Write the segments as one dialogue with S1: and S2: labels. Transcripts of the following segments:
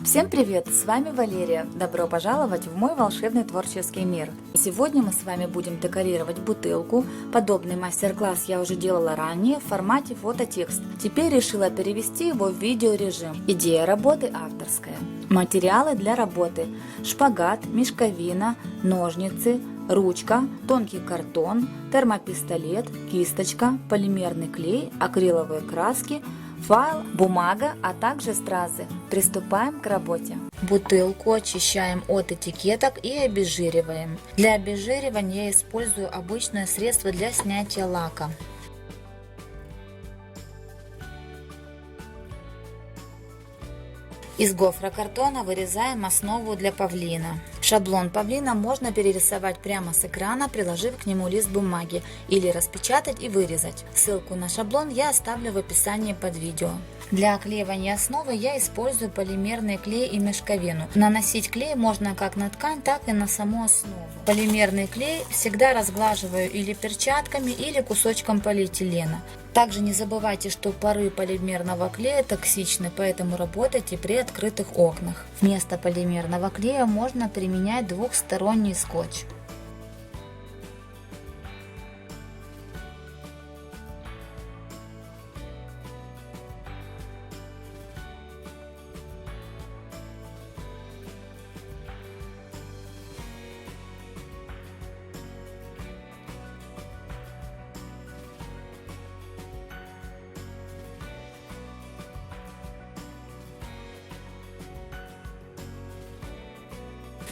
S1: Всем привет! С вами Валерия. Добро пожаловать в мой волшебный творческий мир. Сегодня мы с вами будем декорировать бутылку. Подобный мастер-класс я уже делала ранее в формате фототекст. Теперь решила перевести его в видеорежим. Идея работы авторская. Материалы для работы: шпагат, мешковина, ножницы, ручка, тонкий картон, термопистолет, кисточка, полимерный клей, акриловые краски, файл, бумага, а также стразы. Приступаем к работе. Бутылку очищаем от этикеток и обезжириваем. Для обезжиривания я использую обычное средство для снятия лака. Из гофрокартона вырезаем основу для павлина. Шаблон павлина можно перерисовать прямо с экрана, приложив к нему лист бумаги, или распечатать и вырезать. Ссылку на шаблон я оставлю в описании под видео. Для оклеивания основы я использую полимерный клей и мешковину. Наносить клей можно как на ткань, так и на саму основу. Полимерный клей всегда разглаживаю или перчатками, или кусочком полиэтилена. Также не забывайте, что пары полимерного клея токсичны, поэтому работайте при открытых окнах. Вместо полимерного клея можно применять двухсторонний скотч.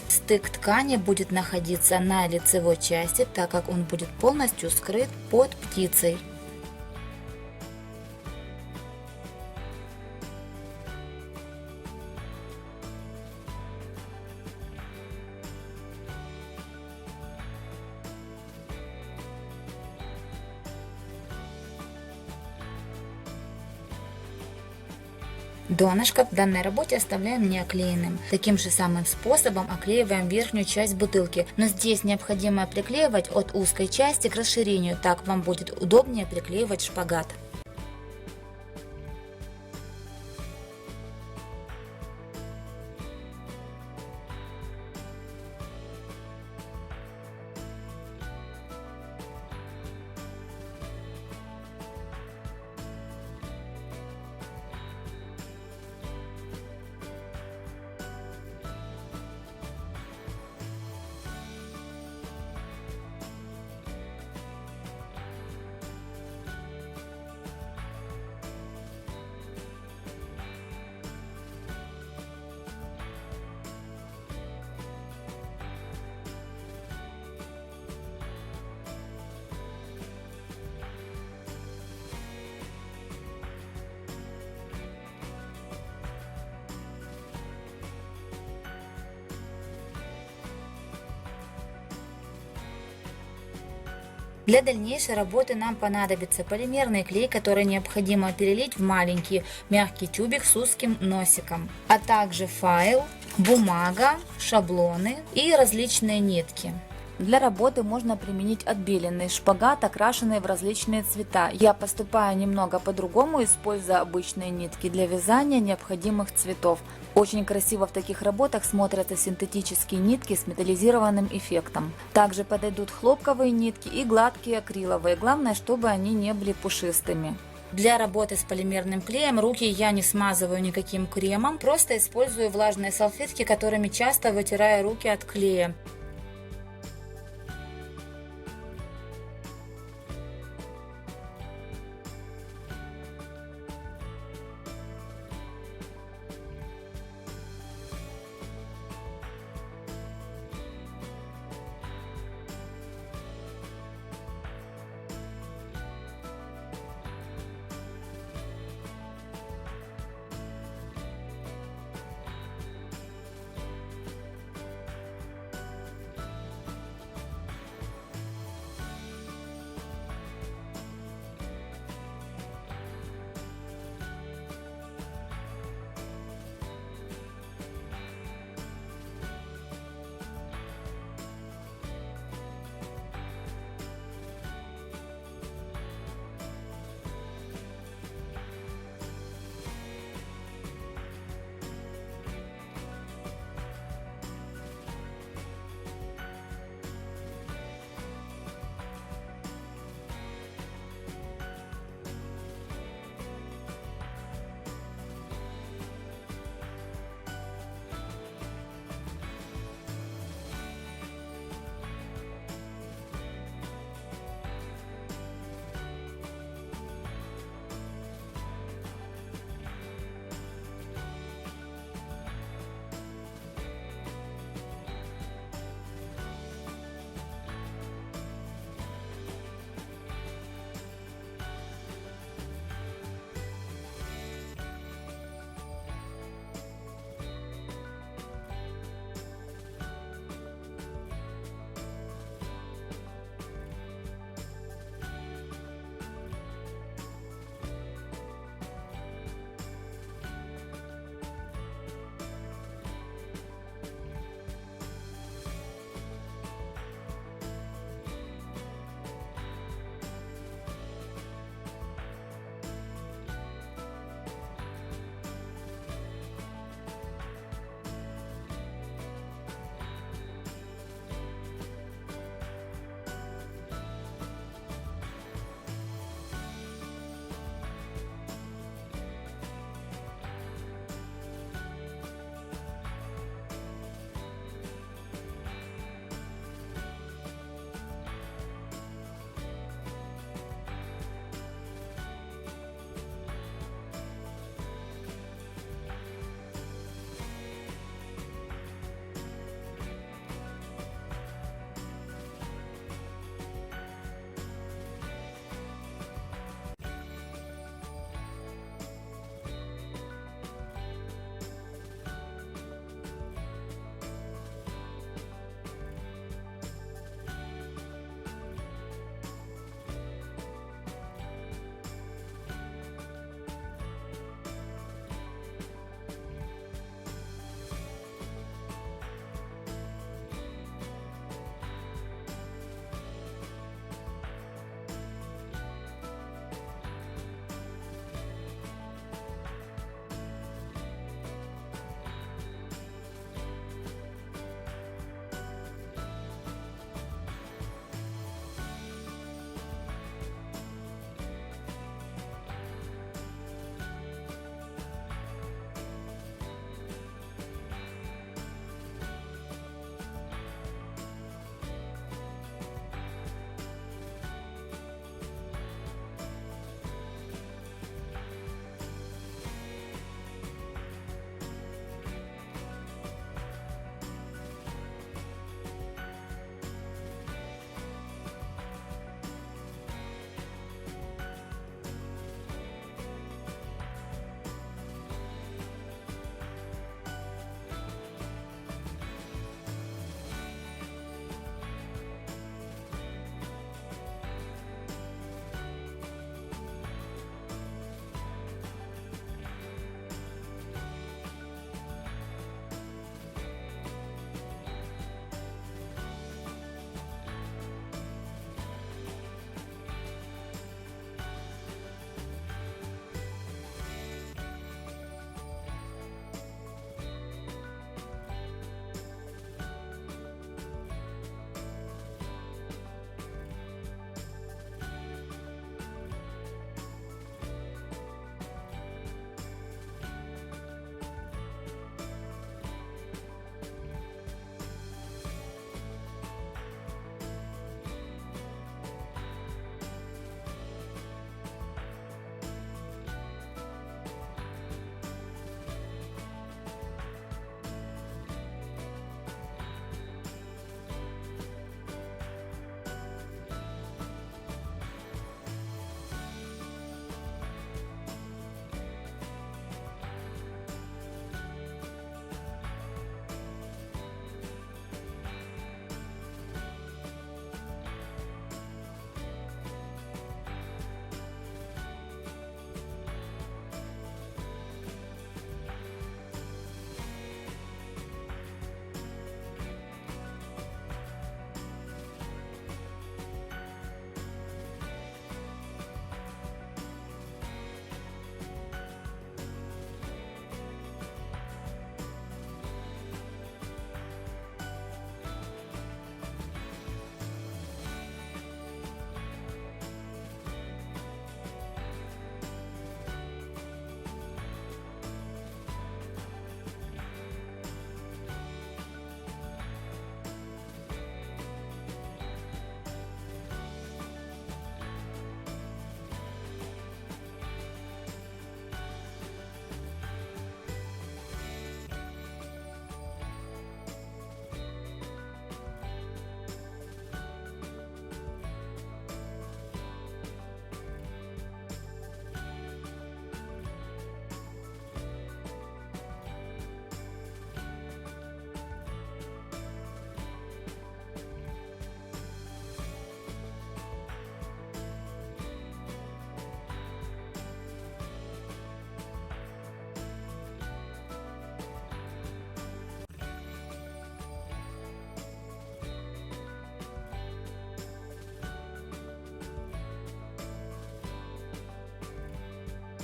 S1: Стык ткани будет находиться на лицевой части, так как он будет полностью скрыт под птицей. Донышко в данной работе оставляем не оклеенным. Таким же самым способом оклеиваем верхнюю часть бутылки, но здесь необходимо приклеивать от узкой части к расширению, так вам будет удобнее приклеивать шпагат. Для дальнейшей работы нам понадобится полимерный клей, который необходимо перелить в маленький мягкий тюбик с узким носиком, а также файл, бумага, шаблоны и различные нитки. Для работы можно применить отбеленный шпагат, окрашенный в различные цвета. Я поступаю немного по-другому, используя обычные нитки для вязания необходимых цветов. Очень красиво в таких работах смотрятся синтетические нитки с металлизированным эффектом. Также подойдут хлопковые нитки и гладкие акриловые, главное, чтобы они не были пушистыми. Для работы с полимерным клеем руки я не смазываю никаким кремом, просто использую влажные салфетки, которыми часто вытираю руки от клея.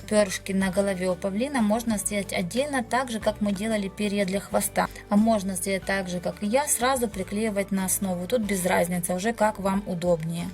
S1: перышки на голове у павлина можно сделать отдельно, так же, как мы делали перья для хвоста. А можно сделать так же, как и я, сразу приклеивать на основу. Тут без разницы, уже как вам удобнее.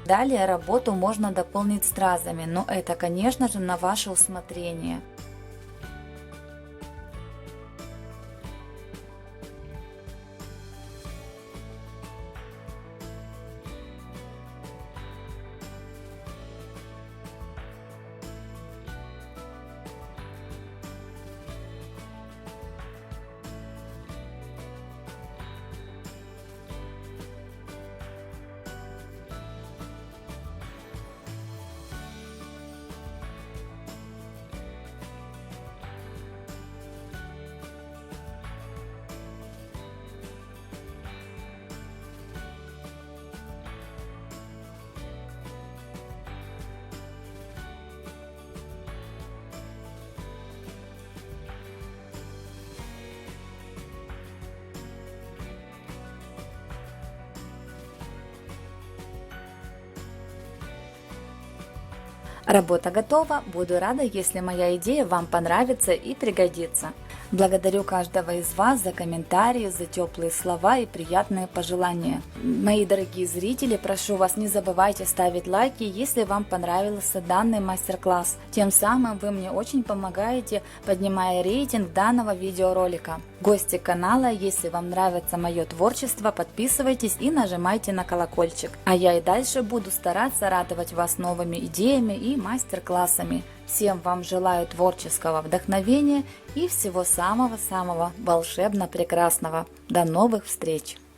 S1: Далее работу можно дополнить стразами, но это, конечно же, на ваше усмотрение. Работа готова. Буду рада, если моя идея вам понравится и пригодится. Благодарю каждого из вас за комментарии, за теплые слова и приятные пожелания. Мои дорогие зрители, прошу вас, не забывайте ставить лайки, если вам понравился данный мастер-класс. Тем самым вы мне очень помогаете, поднимая рейтинг данного видеоролика. Гости канала, если вам нравится мое творчество, подписывайтесь и нажимайте на колокольчик. А я и дальше буду стараться радовать вас новыми идеями и мастер-классами. Всем вам желаю творческого вдохновения и всего самого-самого волшебно прекрасного. До новых встреч!